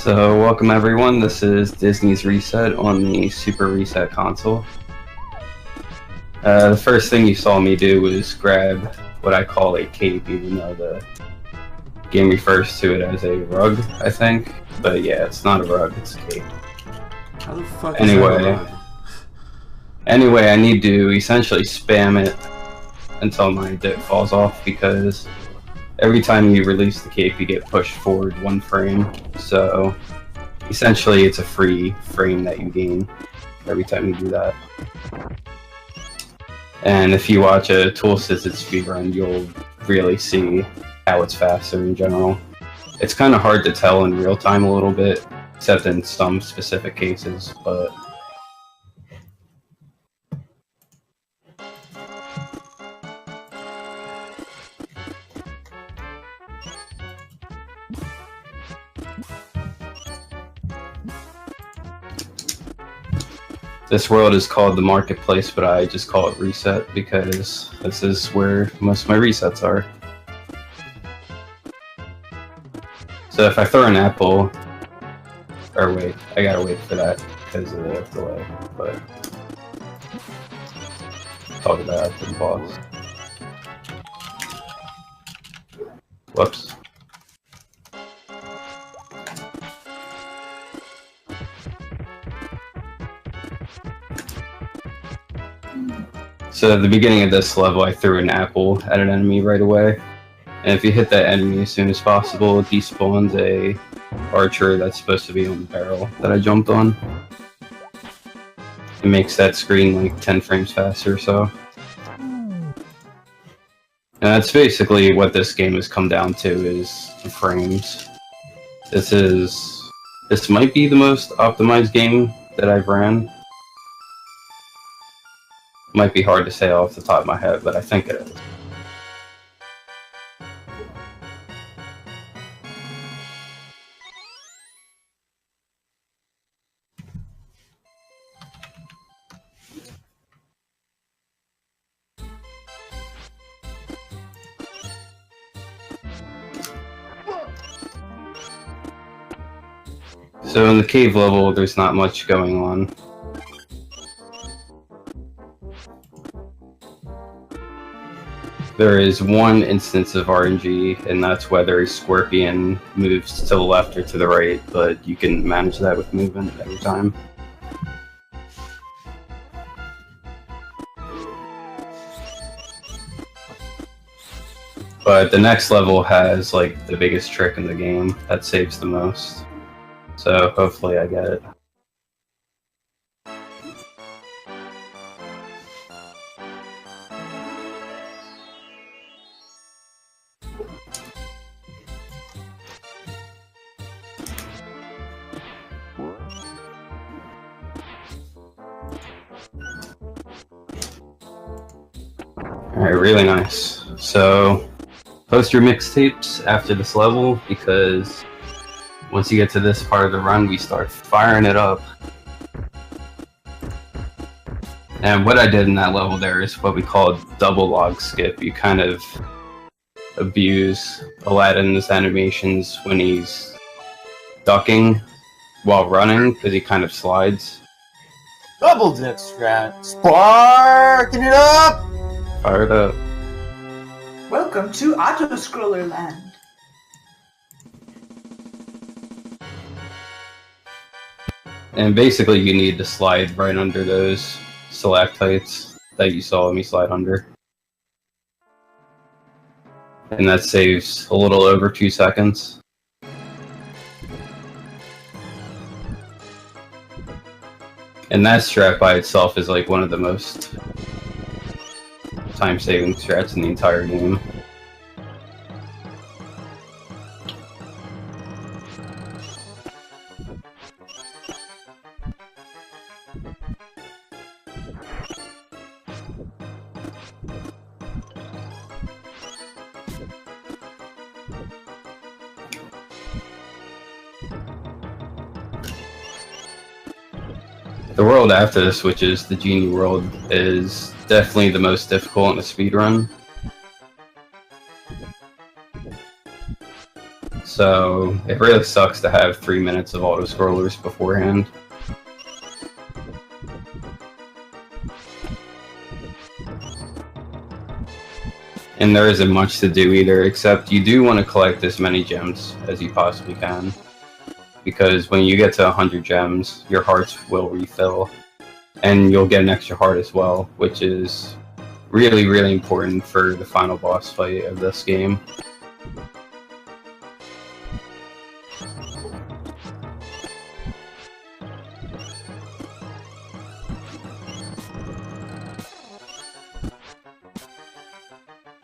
So, welcome everyone, this is Disney's Reset on the Super Reset console. The first thing you saw me do was grab what I call a cape, even though the game refers to it as a rug, I think. But yeah, it's not a rug, it's a cape. How the fuck is that a rug? Anyway, I need to essentially spam it until my dip falls off, because every time you release the cape, you get pushed forward 1 frame. So essentially, it's a free frame that you gain every time you do that. And if you watch a tool-assisted speedrun, you'll really see how it's faster in general. It's kind of hard to tell in real time a little bit, except in some specific cases, but this world is called the Marketplace, but I just call it Reset because this is where most of my resets are. So if I throw an apple, or wait, I gotta wait for that because of the delay, but talk about after the pause. Whoops. So at the beginning of this level, I threw an apple at an enemy right away. And if you hit that enemy as soon as possible, it despawns a archer that's supposed to be on the barrel that I jumped on. It makes that screen like 10 frames faster or so. And that's basically what this game has come down to, is the frames. This might be the most optimized game that I've ran. Might be hard to say off the top of my head, but I think it is. So in the cave level, there's not much going on. There is one instance of RNG, and that's whether a scorpion moves to the left or to the right, but you can manage that with movement every time. But the next level has like the biggest trick in the game that saves the most. So hopefully I get it. Alright, really nice. So, post your mixtapes after this level, because once you get to this part of the run, we start firing it up. And what I did in that level there is what we call double log skip. You kind of abuse Aladdin's animations when he's ducking while running, because he kind of slides. Double dip strat. Sparking it up! Fire it up. Welcome to Auto-Scroller Land. And basically you need to slide right under those stalactites that you saw me slide under. And that saves a little over 2 seconds. And that strat by itself is like one of the most time-saving strats in the entire game. The world after this, which is the Genie world, is definitely the most difficult in a speedrun. So it really sucks to have 3 minutes of auto-scrollers beforehand. And there isn't much to do either, except you do want to collect as many gems as you possibly can. Because when you get to 100 gems, your hearts will refill. And you'll get an extra heart as well, which is really, really important for the final boss fight of this game.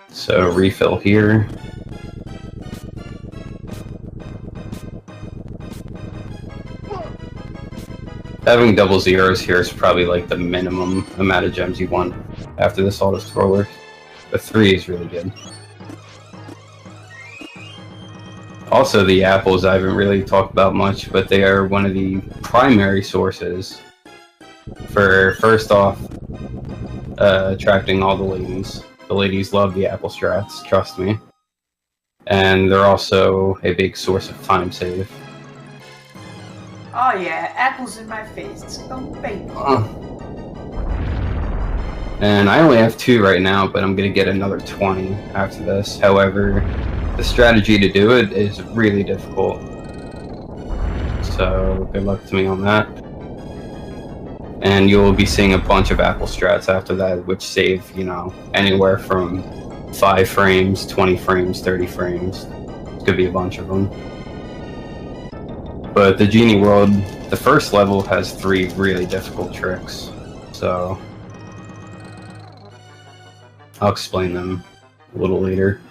So refill here. Having double zeros here is probably like the minimum amount of gems you want after this auto-scroller. But 3 is really good. Also, the apples I haven't really talked about much, but they are one of the primary sources for, first off, attracting all the ladies. The ladies love the apple strats, trust me. And they're also a big source of time save. Oh yeah, apples in my face. Oh baby. And I only have 2 right now, but I'm gonna get another 20 after this. However, the strategy to do it is really difficult. So good luck to me on that. And you'll be seeing a bunch of apple strats after that, which save, you know, anywhere from 5 frames, 20 frames, 30 frames. It's gonna be a bunch of them. But the Genie World, the first level has 3 really difficult tricks, so I'll explain them a little later.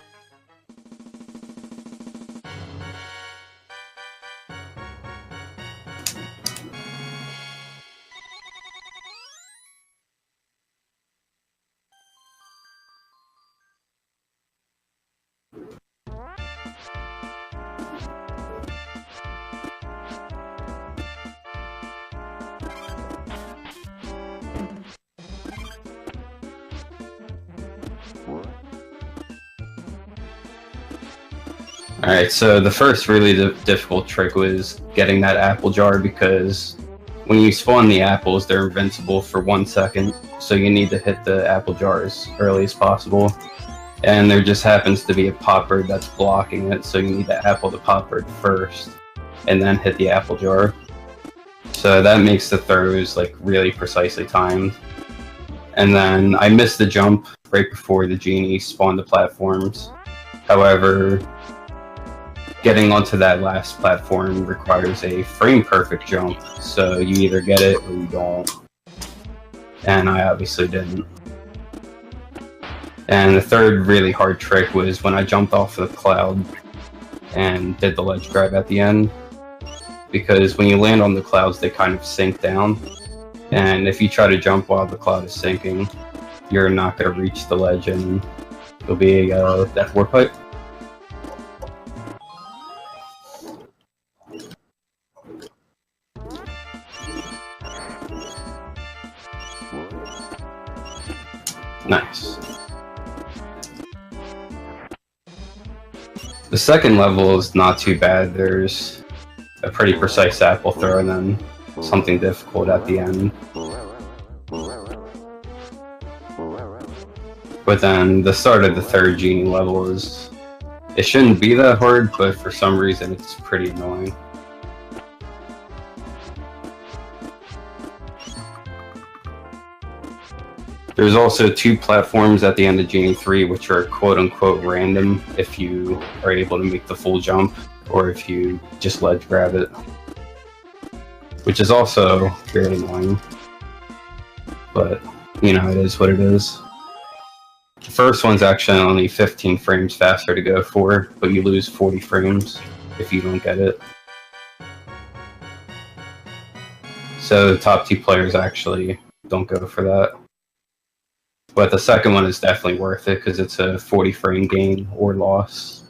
Alright, so the first really difficult trick was getting that apple jar, because when you spawn the apples, they're invincible for 1 second, so you need to hit the apple jar as early as possible. And there just happens to be a pop bird that's blocking it, so you need to apple the pop bird first, and then hit the apple jar. So that makes the throws like really precisely timed. And then I missed the jump right before the genie spawned the platforms. However, getting onto that last platform requires a frame-perfect jump, so you either get it or you don't. And I obviously didn't. And the third really hard trick was when I jumped off the cloud and did the ledge grab at the end. Because when you land on the clouds, they kind of sink down. And if you try to jump while the cloud is sinking, you're not going to reach the ledge and it'll be a death war pipe. Nice. The second level is not too bad. There's a pretty precise apple throw and then something difficult at the end. But then the start of the third genie level is... it shouldn't be that hard, but for some reason it's pretty annoying. There's also 2 platforms at the end of Genie 3 which are quote-unquote random if you are able to make the full jump, or if you just ledge grab it. Which is also very annoying. But, you know, it is what it is. The first one's actually only 15 frames faster to go for, but you lose 40 frames if you don't get it. So the top 2 players actually don't go for that. But the second one is definitely worth it because it's a 40 frame gain or loss.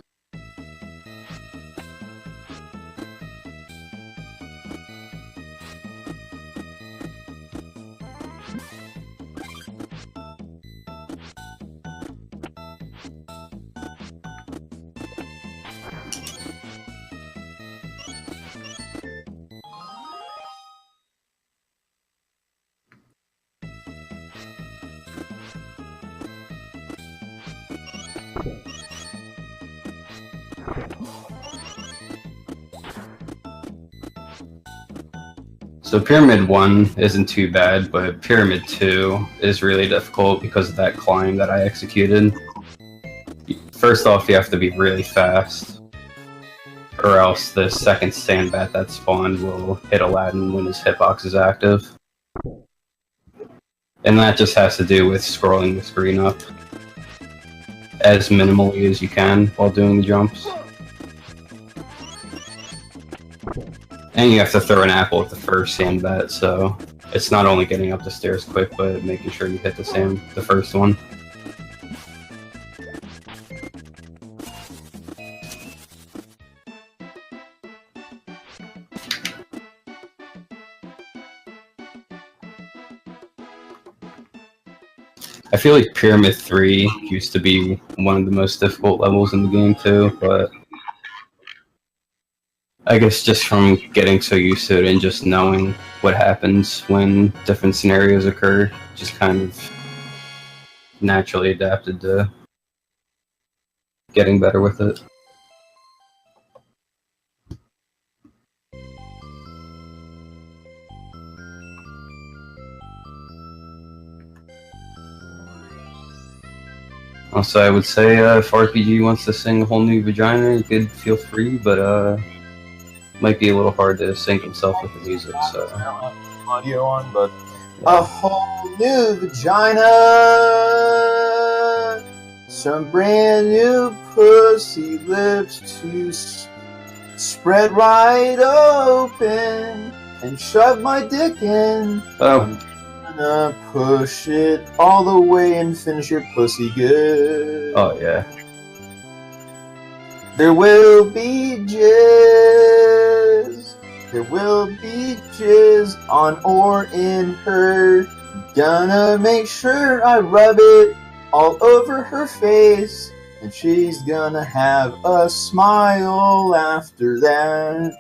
So Pyramid 1 isn't too bad, but Pyramid 2 is really difficult because of that climb that I executed. First off, you have to be really fast, or else the second sandbat that spawned will hit Aladdin when his hitbox is active. And that just has to do with scrolling the screen up as minimally as you can while doing the jumps. And you have to throw an apple at the first sandbat, so it's not only getting up the stairs quick, but making sure you hit the first one. I feel like Pyramid 3 used to be one of the most difficult levels in the game too, but I guess just from getting so used to it and just knowing what happens when different scenarios occur, just kind of naturally adapted to getting better with it. Also, I would say if RPG wants to sing a whole new vagina, you could feel free, but might be a little hard to sync himself with the music, so. I don't have audio on, but a whole new vagina, some brand new pussy lips to spread right open and shove my dick in. Oh. I'm gonna push it all the way and finish your pussy good. Oh, yeah. There will be jizz. There will be jizz on or in her. Gonna make sure I rub it all over her face. And she's gonna have a smile after that.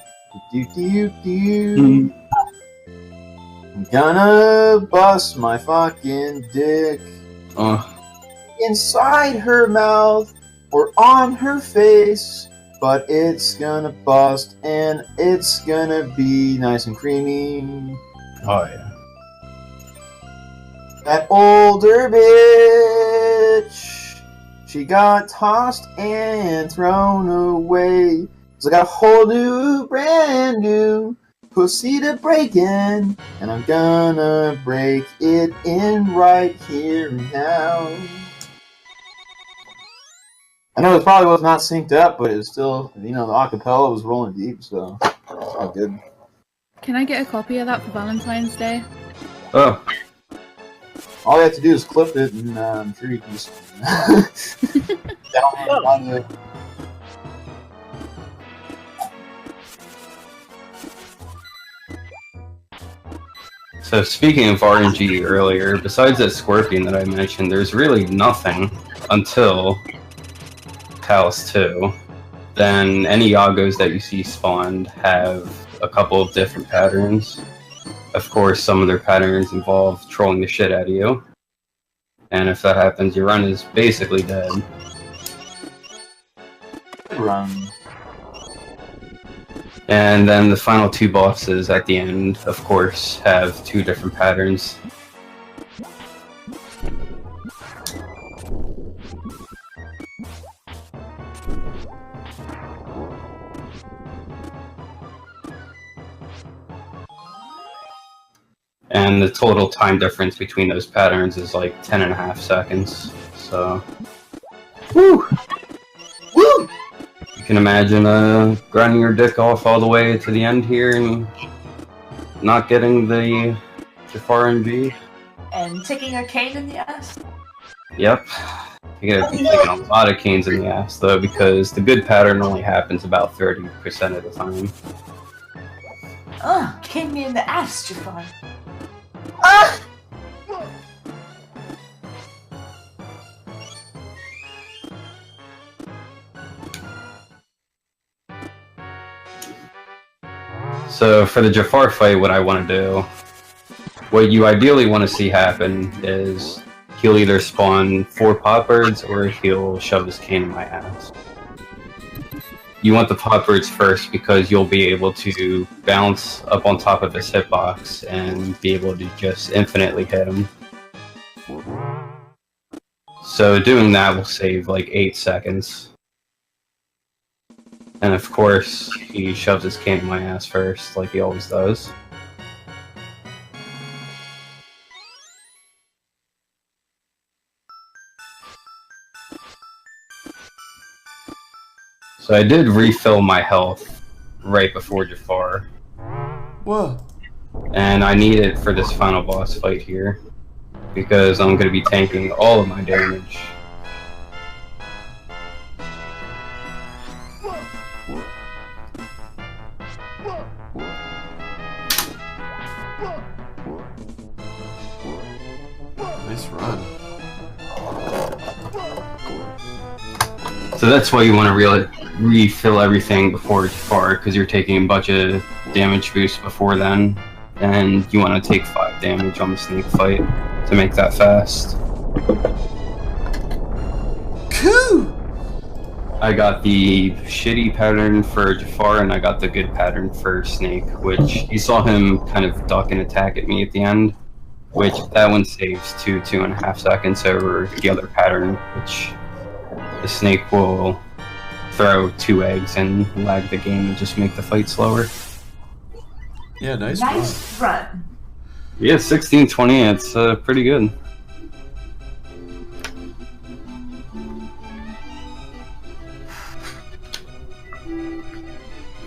Do-do-do-do. I'm gonna bust my fucking dick inside her mouth or on her face, but it's gonna bust and it's gonna be nice and creamy. Oh, yeah. That older bitch, she got tossed and thrown away. 'Cause I got a whole new, brand new pussy to break in, and I'm gonna break it in right here and now. I know it probably was not synced up, but it was still, you know, the acapella was rolling deep, so it's all good. Can I get a copy of that for Valentine's Day? Oh. All you have to do is clip it, and I'm sure you can just download it on the. So speaking of RNG earlier, besides that scorpion that I mentioned, there's really nothing until Palace 2. Then any Yagos that you see spawned have a couple of different patterns. Of course, some of their patterns involve trolling the shit out of you. And if that happens, your run is basically dead. Run. And then the final two bosses at the end, of course, have two different patterns. And the total time difference between those patterns is like 10.5 seconds. So, woo! Woo! You can imagine grinding your dick off all the way to the end here and not getting the Jafar NG. And taking a cane in the ass? Yep. You gotta be taking a lot of canes in the ass though, because the good pattern only happens about 30% of the time. Cane me in the ass, Jafar. So for the Jafar fight, what I want to do, what you ideally want to see happen is he'll either spawn 4 pot birds or he'll shove his cane in my ass. You want the pot birds first because you'll be able to bounce up on top of his hitbox and be able to just infinitely hit him. So doing that will save like 8 seconds. And of course, he shoves his cane in my ass first, like he always does. So I did refill my health right before Jafar. Whoa. And I need it for this final boss fight here, because I'm going to be tanking all of my damage. Nice run. So that's why you want to refill everything before Jafar, because you're taking a bunch of damage boosts before then, and you want to take 5 damage on the snake fight to make that fast. Cool! I got the shitty pattern for Jafar, and I got the good pattern for Snake, which you saw him kind of duck and attack at me at the end, which that one saves 2.5 seconds over the other pattern, which the Snake will throw 2 eggs and lag the game and just make the fight slower. Yeah, nice run. Yeah, 16-20, it's pretty good.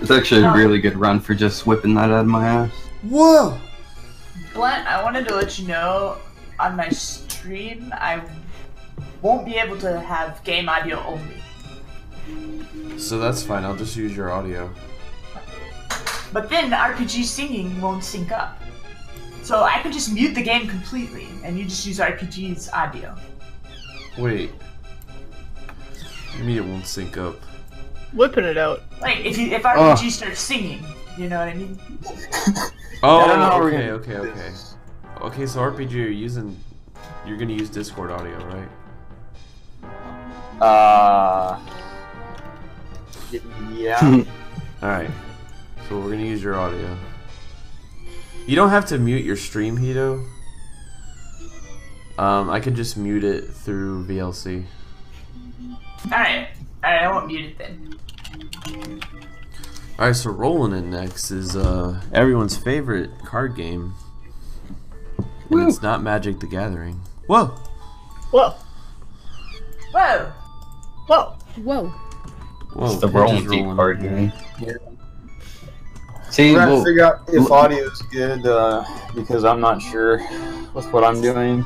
It's actually a really good run for just whipping that out of my ass. Whoa! Blent, I wanted to let you know, on my stream, I won't be able to have game audio only. So that's fine, I'll just use your audio. But then RPG singing won't sync up. So I could just mute the game completely, and you just use RPG's audio. Wait. I mean it won't sync up. Whipping it out. Like, if RPG starts singing, you know what I mean? Oh, okay. Okay, so RPG you're gonna use Discord audio, right? Yeah. Alright. So we're gonna use your audio. You don't have to mute your stream, Hito. I can just mute it through VLC. Alright, I won't mute it then. Alright, so rolling in next is everyone's favorite card game. And it's not Magic the Gathering. Whoa! Whoa. Whoa! Whoa. Whoa. Whoa, It's the Pidge rolling is deep rolling card in. game. See, We're trying to well, figure out if audio's good, because I'm not sure with what I'm doing.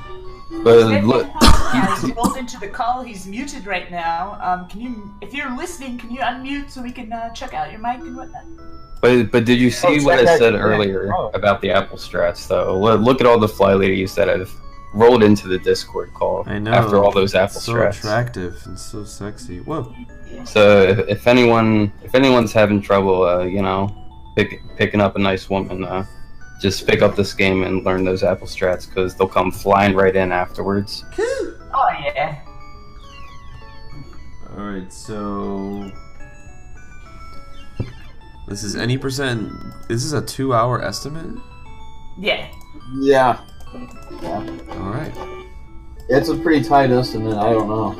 but look, He's rolled into the call. He's muted right now. If you're listening, can you unmute so we can check out your mic and whatnot? but did you see what I said earlier Oh. about the Apple strats, though? Look at all the fly ladies that have rolled into the Discord call I know. after all those Apple so strats. attractive and so sexy. Whoa. So if anyone's having trouble, picking up a nice woman, just pick up this game and learn those Apple strats, because they'll come flying right in afterwards. Oh yeah. Alright, so this is any percent. This is a 2-hour estimate? Yeah. Yeah. Alright. It's a pretty tight estimate. I don't know.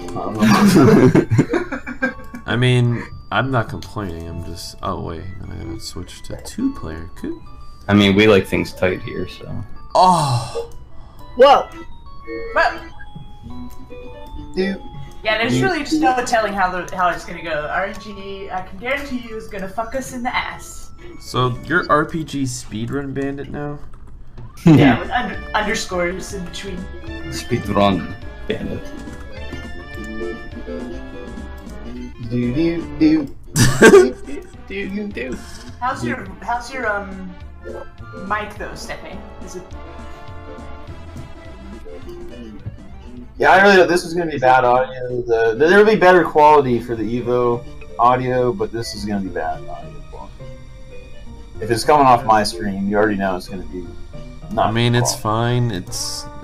I mean, I'm not complaining, I'm just oh wait, I'm gonna switch to 2-player. Cool. I mean, we like things tight here, so. Oh Whoa. Well, Dude. yeah, there's really just no telling how it's gonna go. RNG, I can guarantee you, is gonna fuck us in the ass. so you're RPG speedrun bandit now? Yeah, with underscores in between. Speedrun bandit. Do. How's your mic though, Stephanie? Is it? Yeah, I really know this is going to be bad audio. There'll be better quality for the Evo audio, but this is going to be bad audio quality. If it's coming off my stream, you already know it's going to be not I mean, good it's quality. fine.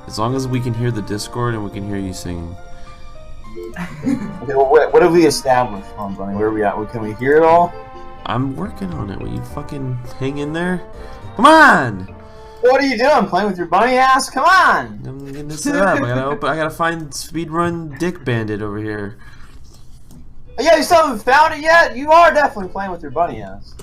It's As long as we can hear the Discord and we can hear you singing. Okay, well, what have we established, Hon Bunny? Where are we at? Can we hear it all? I'm working on it. Will you fucking hang in there? Come on! What are you doing? Playing with your bunny ass? Come on! I'm getting this set up. I gotta find Speedrun Dick Bandit over here. Yeah, you still haven't found it yet? You are definitely playing with your bunny ass.